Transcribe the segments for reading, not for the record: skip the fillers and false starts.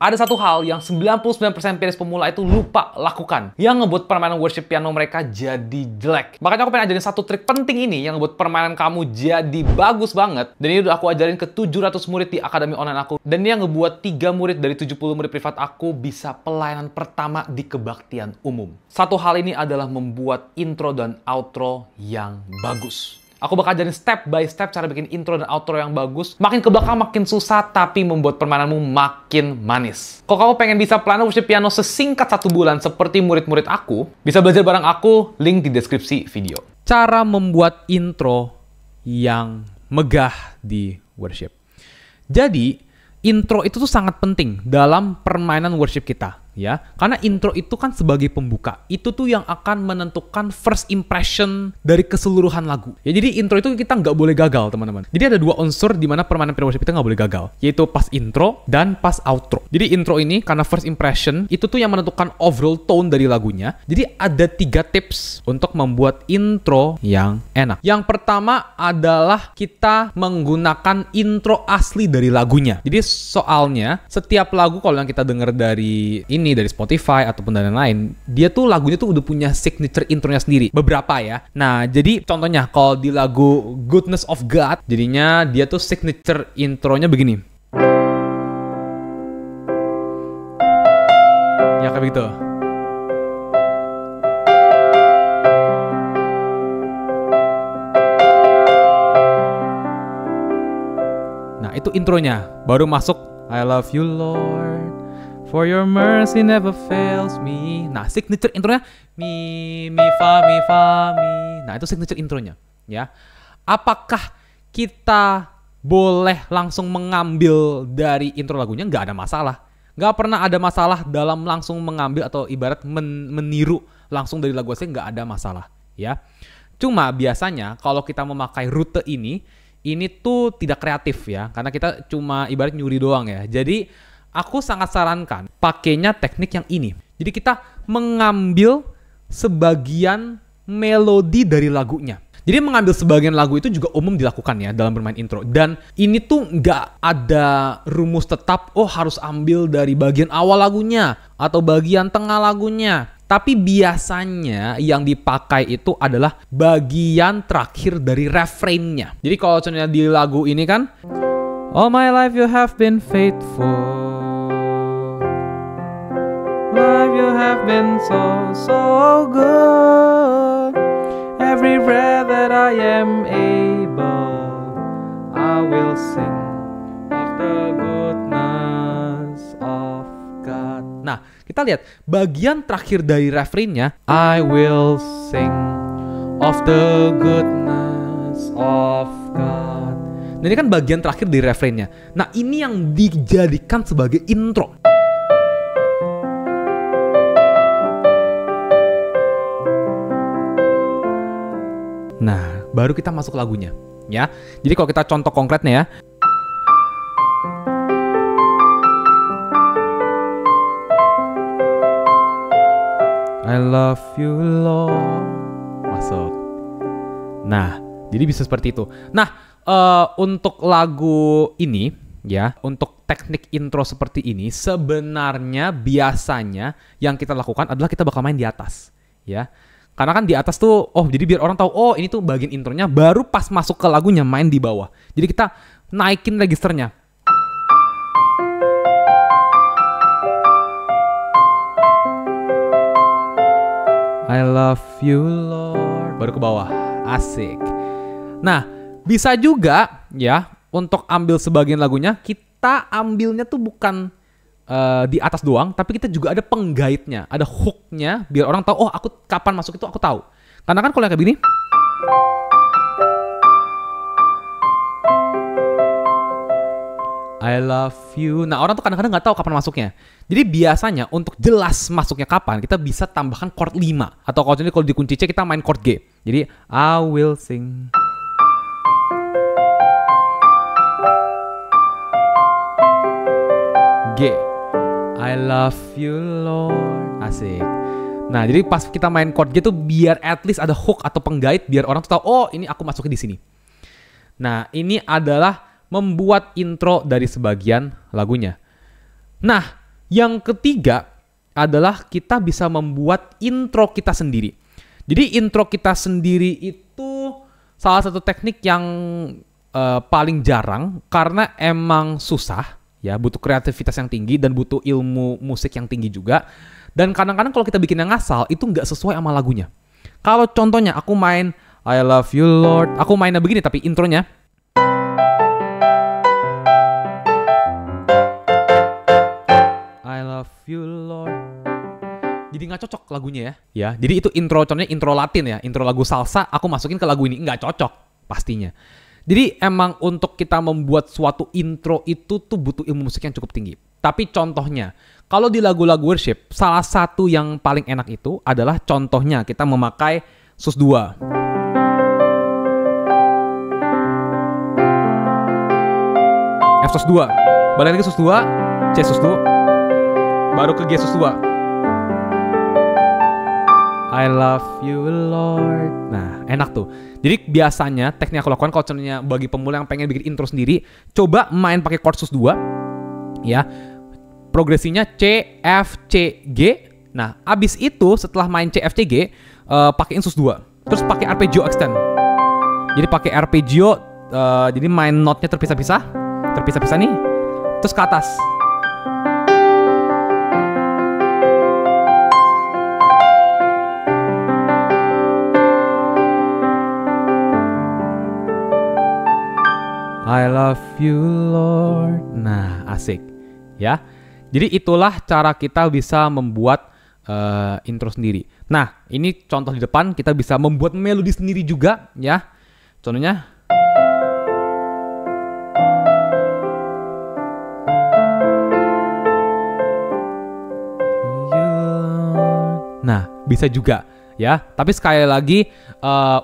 Ada satu hal yang 99% pianis pemula itu lupa lakukan, yang ngebuat permainan worship piano mereka jadi jelek. Makanya aku pengen ajarin satu trik penting ini yang ngebuat permainan kamu jadi bagus banget. Dan ini udah aku ajarin ke 700 murid di akademi online aku. Dan ini yang ngebuat 3 murid dari 70 murid privat aku bisa pelayanan pertama di kebaktian umum. Satu hal ini adalah membuat intro dan outro yang bagus. Aku bakal ajarin step by step cara bikin intro dan outro yang bagus. Makin ke belakang makin susah, tapi membuat permainanmu makin manis. Kalau kamu pengen bisa pelayanan worship piano sesingkat 1 bulan seperti murid-murid aku, bisa belajar bareng aku, link di deskripsi video. Cara membuat intro yang megah di worship. Jadi, intro itu tuh sangat penting dalam permainan worship kita. Ya, karena intro itu kan sebagai pembuka. Itu tuh yang akan menentukan first impression dari keseluruhan lagu. Ya, jadi intro itu kita nggak boleh gagal, teman-teman. Jadi ada 2 unsur di mana permainan piano worship kita nggak boleh gagal, yaitu pas intro dan pas outro. Jadi intro ini karena first impression itu tuh yang menentukan overall tone dari lagunya. Jadi ada 3 tips untuk membuat intro yang enak. Yang pertama adalah kita menggunakan intro asli dari lagunya. Jadi soalnya setiap lagu kalau yang kita dengar dari dari Spotify ataupun dan lain-lain, dia tuh lagunya tuh udah punya signature intronya sendiri. Beberapa ya. Nah, jadi contohnya kalau di lagu Goodness of God, jadinya dia tuh signature intronya begini. Ya kayak begitu. Nah, itu intronya. Baru masuk I love you Lord, for your mercy never fails me. Nah, signature intronya mi fa mi. Nah, itu signature intronya, ya. Apakah kita boleh langsung mengambil dari intro lagunya? Nggak ada masalah. Nggak pernah ada masalah dalam langsung mengambil atau ibarat meniru langsung dari lagu asli, nggak ada masalah, ya. Cuma biasanya kalau kita memakai rute ini tuh tidak kreatif ya, karena kita cuma ibarat nyuri doang ya. Jadi aku sangat sarankan pakainya teknik yang ini. Jadi kita mengambil sebagian melodi dari lagunya. Jadi mengambil sebagian lagu itu juga umum dilakukan ya dalam bermain intro. Dan ini tuh nggak ada rumus tetap, oh harus ambil dari bagian awal lagunya atau bagian tengah lagunya. Tapi biasanya yang dipakai itu adalah bagian terakhir dari refrainnya. Jadi kalau contohnya di lagu ini kan, all my life you have been faithful, life you have been so good. Every breath that I am able, I will sing of the goodness of God. Nah, kita lihat bagian terakhir dari refrainnya, I will sing of the goodness of God. Nah, ini kan bagian terakhir dari refrainnya. Nah, ini yang dijadikan sebagai intro. Nah, baru kita masuk lagunya, ya. Jadi kalau kita contoh konkretnya ya. I love you, Lord. Masuk. Nah, jadi bisa seperti itu. Nah, untuk lagu ini, ya, untuk teknik intro seperti ini, sebenarnya biasanya yang kita lakukan adalah kita bakal main di atas, ya. Karena kan di atas tuh, oh jadi biar orang tahu, oh ini tuh bagian intronya, baru pas masuk ke lagunya main di bawah. Jadi kita naikin registernya. I love you Lord. Baru ke bawah. Asik. Nah, bisa juga ya untuk ambil sebagian lagunya, kita ambilnya tuh bukan di atas doang, tapi kita juga ada penggaitnya, ada hooknya, biar orang tahu, oh aku kapan masuk itu aku tahu. Karena kan kalau yang kayak begini, I love you. Nah, orang tuh kadang-kadang nggak tahu kapan masuknya. Jadi biasanya untuk jelas masuknya kapan, kita bisa tambahkan chord 5. Atau kalau di kunci C kita main chord G. Jadi I will sing. G. I love you Lord. Asik. Nah, jadi pas kita main chord G tuh biar at least ada hook atau penggait, biar orang tuh tahu, oh ini aku masukin di sini. Nah, ini adalah membuat intro dari sebagian lagunya. Nah, Yang ketiga adalah kita bisa membuat intro kita sendiri. Jadi intro kita sendiri itu salah satu teknik yang paling jarang karena emang susah, ya, butuh kreativitas yang tinggi dan butuh ilmu musik yang tinggi juga. Dan kadang-kadang kalau kita bikin yang ngasal itu nggak sesuai sama lagunya. Kalau contohnya aku main I Love You Lord, aku mainnya begini tapi intronya I Love You Lord, jadi nggak cocok lagunya ya. Jadi itu intro, contohnya intro Latin ya, intro lagu salsa, aku masukin ke lagu ini nggak cocok pastinya. Jadi emang untuk kita membuat suatu intro itu tuh butuh ilmu musik yang cukup tinggi. Tapi contohnya, kalau di lagu-lagu worship, salah satu yang paling enak itu adalah contohnya kita memakai sus2. F sus2, balik lagi sus2, C sus2, baru ke G sus2. I love you Lord. Nah, enak tuh. Jadi biasanya teknik aku lakukan kalau contohnya bagi pemula yang pengen bikin intro sendiri, coba main pakai chord sus2 ya. Progresinya C, F, C, G. Nah, abis itu setelah main C, F, C, G, pakein sus2. Terus pakai arpeggio extend. Jadi pakai arpeggio, jadi main notnya terpisah-pisah nih. Terus ke atas. I love you Lord. Nah, asik ya. Jadi itulah cara kita bisa membuat intro sendiri. Nah, ini contoh di depan, kita bisa membuat melodi sendiri juga ya. Contohnya nah, bisa juga ya. Tapi sekali lagi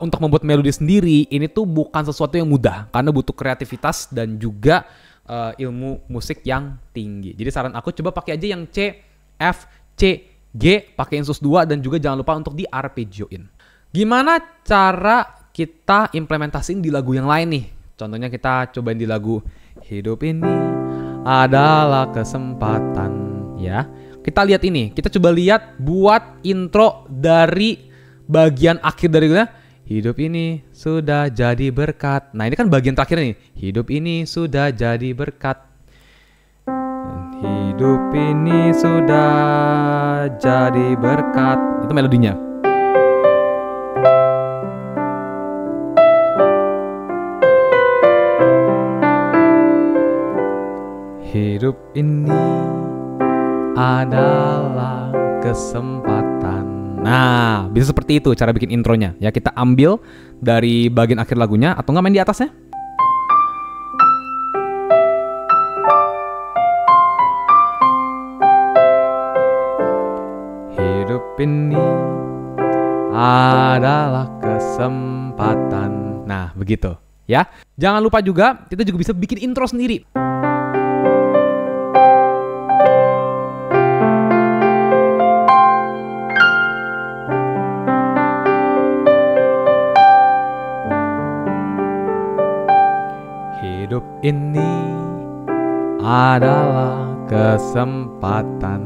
untuk membuat melodi sendiri ini tuh bukan sesuatu yang mudah karena butuh kreativitas dan juga ilmu musik yang tinggi. Jadi saran aku coba pakai aja yang C, F, C, G, pakein sus2 dan juga jangan lupa untuk di arpeggioin. Gimana cara kita implementasiin di lagu yang lain nih? Contohnya kita cobain di lagu Hidup Ini Adalah Kesempatan ya. Kita lihat ini, kita coba lihat buat intro dari bagian akhir dari lagunya. Hidup ini sudah jadi berkat. Nah, ini kan bagian terakhir nih. Hidup ini sudah jadi berkat. Hidup ini sudah jadi berkat. Itu melodinya. Hidup ini adalah kesempatan. Nah, bisa seperti itu cara bikin intronya. Ya, kita ambil dari bagian akhir lagunya atau nggak main di atasnya. Hidup ini adalah kesempatan. Nah, begitu ya. Jangan lupa juga kita juga bisa bikin intro sendiri. Hidup ini adalah kesempatan.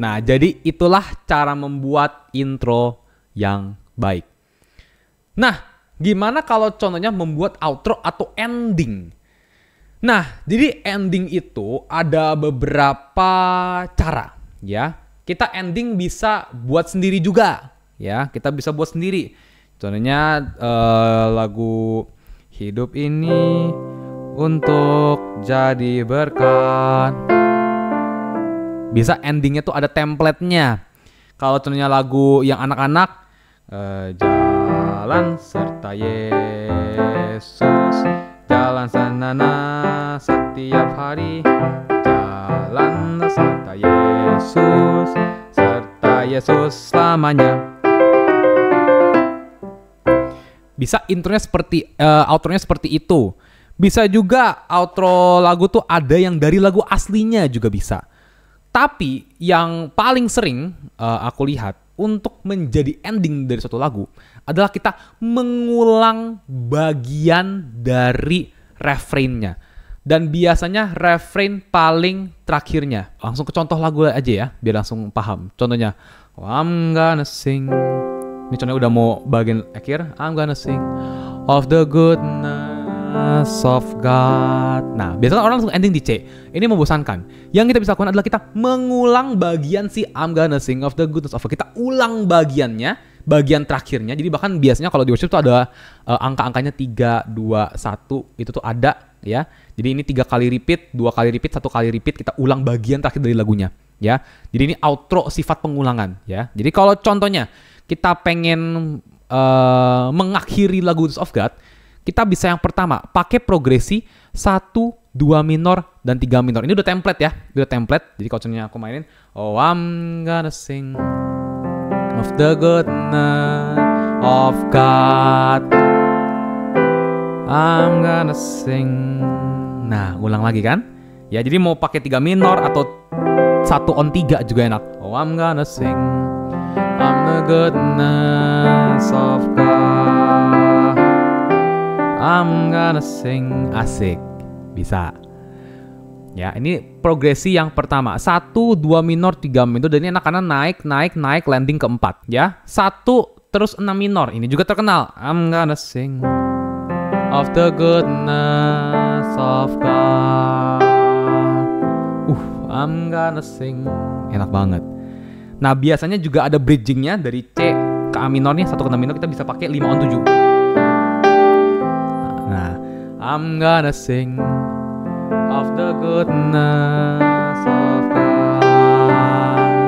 Nah, jadi itulah cara membuat intro yang baik. Nah, gimana kalau contohnya membuat outro atau ending? Nah, jadi ending itu ada beberapa cara, ya. Kita ending bisa buat sendiri juga, ya. Kita bisa buat sendiri. Contohnya lagu Hidup Ini Untuk Jadi Berkat. Bisa endingnya tuh ada template-nya. Kalau contohnya lagu yang anak-anak, jalan serta Yesus, jalan sanana setiap hari, jalan serta Yesus selamanya. Bisa intronya seperti, outronya seperti itu. Bisa juga outro lagu tuh ada yang dari lagu aslinya juga bisa. Tapi yang paling sering aku lihat untuk menjadi ending dari suatu lagu adalah kita mengulang bagian dari refrainnya. Dan biasanya refrain paling terakhirnya. Langsung ke contoh lagu aja ya, biar langsung paham. Contohnya, oh, I'm gonna sing. Ini contohnya udah mau bagian akhir. I'm gonna sing of the goodness of God. Nah, biasanya orang langsung ending di C. Ini membosankan. Yang kita bisa lakukan adalah kita mengulang bagian si I'm gonna sing of the goodness of God. Kita ulang bagiannya, bagian terakhirnya. Jadi bahkan biasanya kalau di worship tuh ada angka-angkanya 3, 2, 1. Itu tuh ada ya. Jadi ini 3 kali repeat, 2 kali repeat, 1 kali repeat. Kita ulang bagian terakhir dari lagunya ya. Jadi ini outro sifat pengulangan ya. Jadi kalau contohnya kita pengen mengakhiri lagu Goodness of God, kita bisa yang pertama pakai progresi 1, 2 minor dan 3 minor. Ini udah template ya, udah template. Jadi kalau contohnya aku mainin, oh I'm gonna sing of the goodness of God, I'm gonna sing. Nah, ulang lagi kan? Ya, jadi mau pakai 3 minor atau 1 on 3 juga enak. Oh I'm gonna sing of the goodness of God, I'm gonna sing. Asik. Bisa. Ya, ini progresi yang pertama. 1, 2 minor, 3 minor. Dan ini enak karena naik, landing ke 4. Ya, 1 terus 6 minor. Ini juga terkenal. I'm gonna sing of the goodness of God. I'm gonna sing. Enak banget. Nah, biasanya juga ada bridgingnya dari C ke A minornya. 1 ke 6 minor kita bisa pakai 5 on 7. Nah, I'm gonna sing of the goodness of God,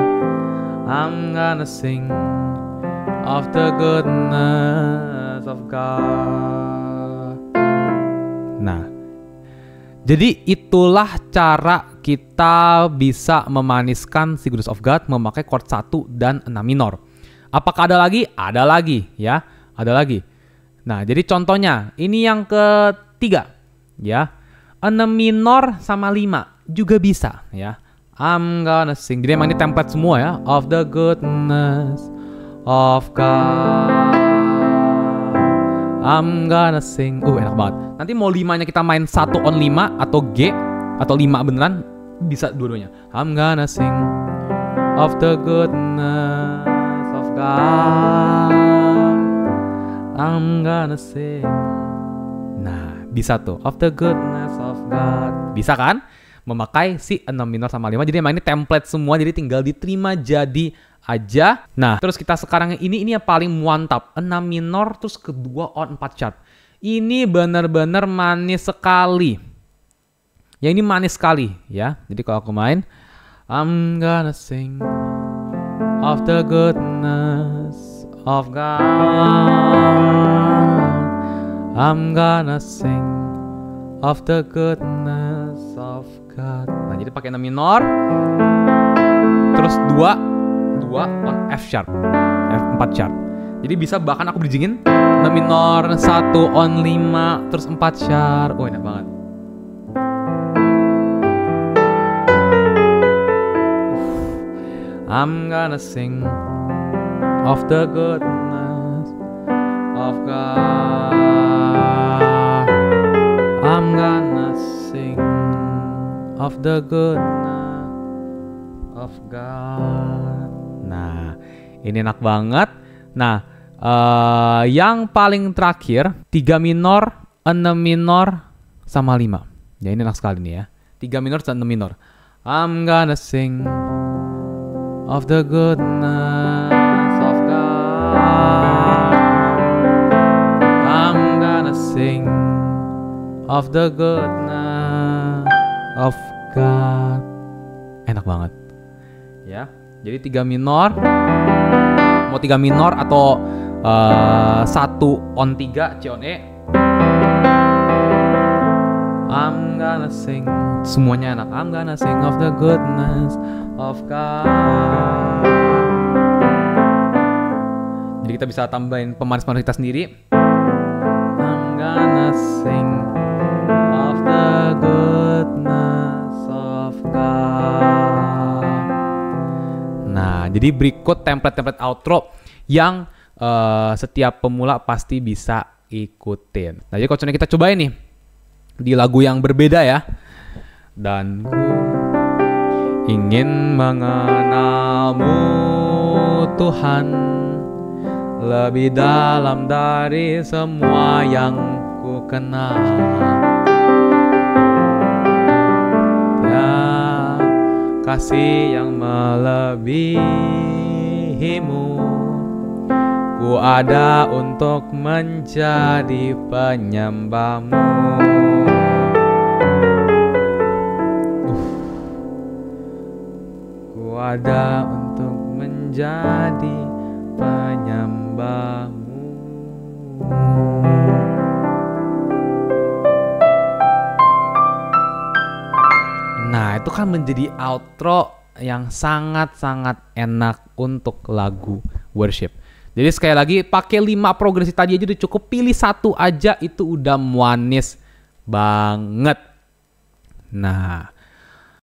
I'm gonna sing of the goodness of God. Nah, jadi itulah cara kita bisa memaniskan si Goodness of God memakai chord 1 dan 6 minor. Apakah ada lagi? Ada lagi ya, ada lagi. Nah, jadi contohnya ini yang ketiga ya. 6 minor sama 5 juga bisa ya. I'm gonna sing. Jadi emang ini template semua ya. Of the goodness of God, I'm gonna sing. Enak banget. Nanti mau 5-nya kita main 1 on 5 atau G atau 5 beneran, bisa dua-duanya. I'm gonna sing of the goodness of God, I'm gonna sing. Nah, bisa tuh, of the goodness of God. Bisa kan? Memakai si 6 minor sama 5. Jadi emang ini template semua, jadi tinggal diterima jadi aja. Nah, terus kita sekarang ini yang paling mantap. 6 minor terus kedua on 4 sharp. Ini benar-benar manis sekali. Ya, ini manis sekali ya. Jadi kalau aku main, I'm gonna sing of the goodness of God, I'm gonna sing of the goodness of God. Nah, jadi pakai 6 minor, terus 2 on F sharp, F4 sharp. Jadi bisa bahkan aku bridgingin 6 minor, 1 on 5, terus 4 sharp. Enak banget. I'm gonna sing of the goodness of God, I'm gonna sing of the goodness of God. Nah, ini enak banget. Nah, yang paling terakhir 3 minor, 6 minor sama 5. Ya, ini enak sekali nih ya. 3 minor dan 6 minor. I'm gonna sing of the goodness of God, I'm gonna sing of the goodness of God. Enak banget ya. Jadi 3 minor, mau 3 minor atau 1 on 3 C on E, I'm gonna sing. Semuanya enak. I'm gonna sing of the goodness of God. Jadi kita bisa tambahin pemanis-pemanis kita sendiri. I'm gonna sing of the goodness of God. Nah, jadi berikut template-template outro yang setiap pemula pasti bisa ikutin. Nah, jadi kalau kita cobain nih. di lagu yang berbeda ya. Dan ku ingin mengenalmu Tuhan, lebih dalam dari semua yang ku kenal. Ya, kasih yang melebihimu, ku ada untuk menjadi penyembahmu. Ku ada untuk menjadi penyembahmu. Nah, itu kan menjadi outro yang sangat-sangat enak untuk lagu worship. Jadi sekali lagi, pakai 5 progresi tadi aja udah cukup. Pilih satu aja, itu udah manis banget. Nah,